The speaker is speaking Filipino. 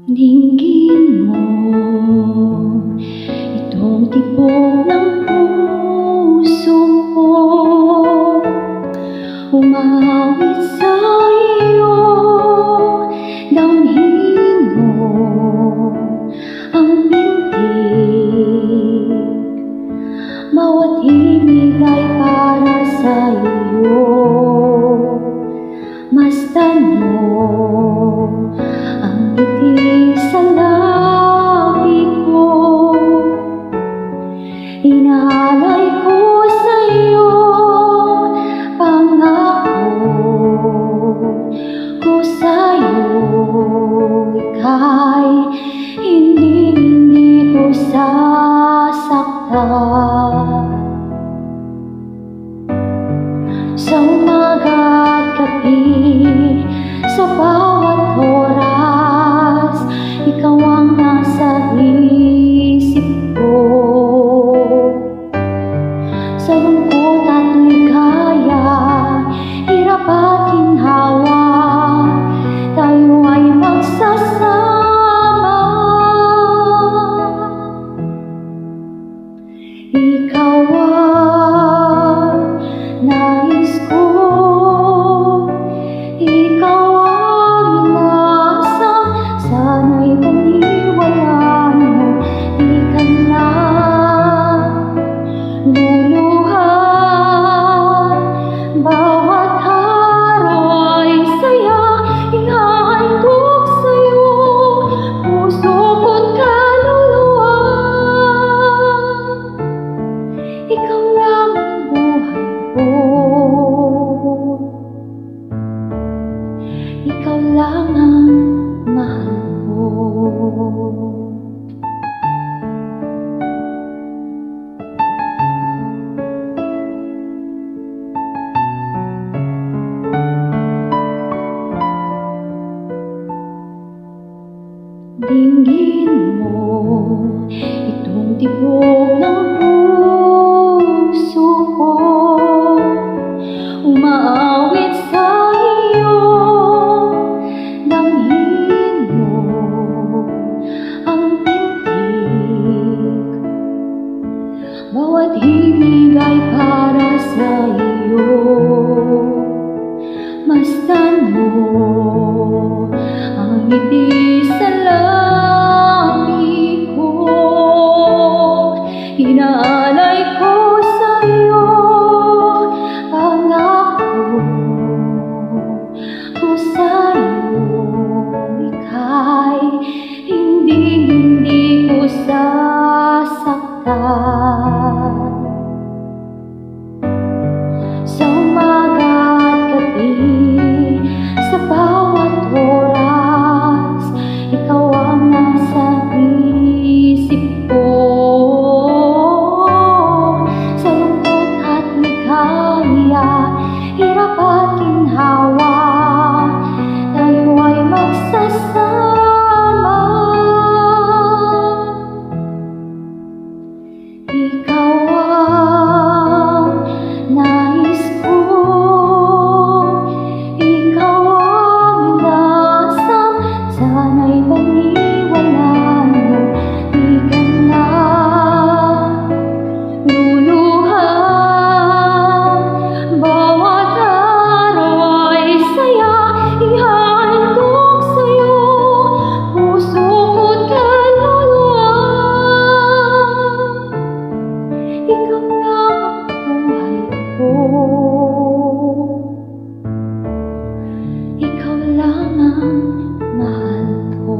Dinggin mo itong tibok ng puso ko, umawit sa iyo. Damhin mo ang bintig, bawat himig ay para sa iyo. Masdan mo ang ngiti sa labi ko, inaalay ko sa iyo. Pangako ko sa iyo, ika'y hindi ko sasaktan. Sa umaga at gabi, sa bawat oras, ikaw ang nasa isip ko. Sa lungkot at ligaya, hirap at ginhawa, tayo ay magsasama. Ikaw ang nais ko, ikaw ang inaasam. Sana'y paniwalaan mo, di ka na luluha. Bawat araw ay saya, ihahandog sa'yo puso ko't kaluluwa. Ikaw lang ang buhay ko, ikaw lang ang mahal ko. Dinggin mo itong tibok ng puso ko, umaawit sa iyo. Damhin mo ang bintig, bawat himig ay para sa iyo. Masdan mo ang ngiti sa labi ko, inaalay ko sa iyo. Pangako ko sa iyo, ika'y hindi ko sasaktan. Sa umaga at gabi, sa bawat oras, ikaw ang nasa isip ko. Sa lungkot at ligaya, hirap at ginhawa, tayo ay magsasama. Ikaw ang nais ko, ikaw ang inaasam. Sana'y paniwalaan mo, di ka na luluha. Bawat araw ay saya, ihahandog sa'yo puso ko't kaluluwa. Ikaw lang ang buhay ko, ikaw lang ang mahal ko.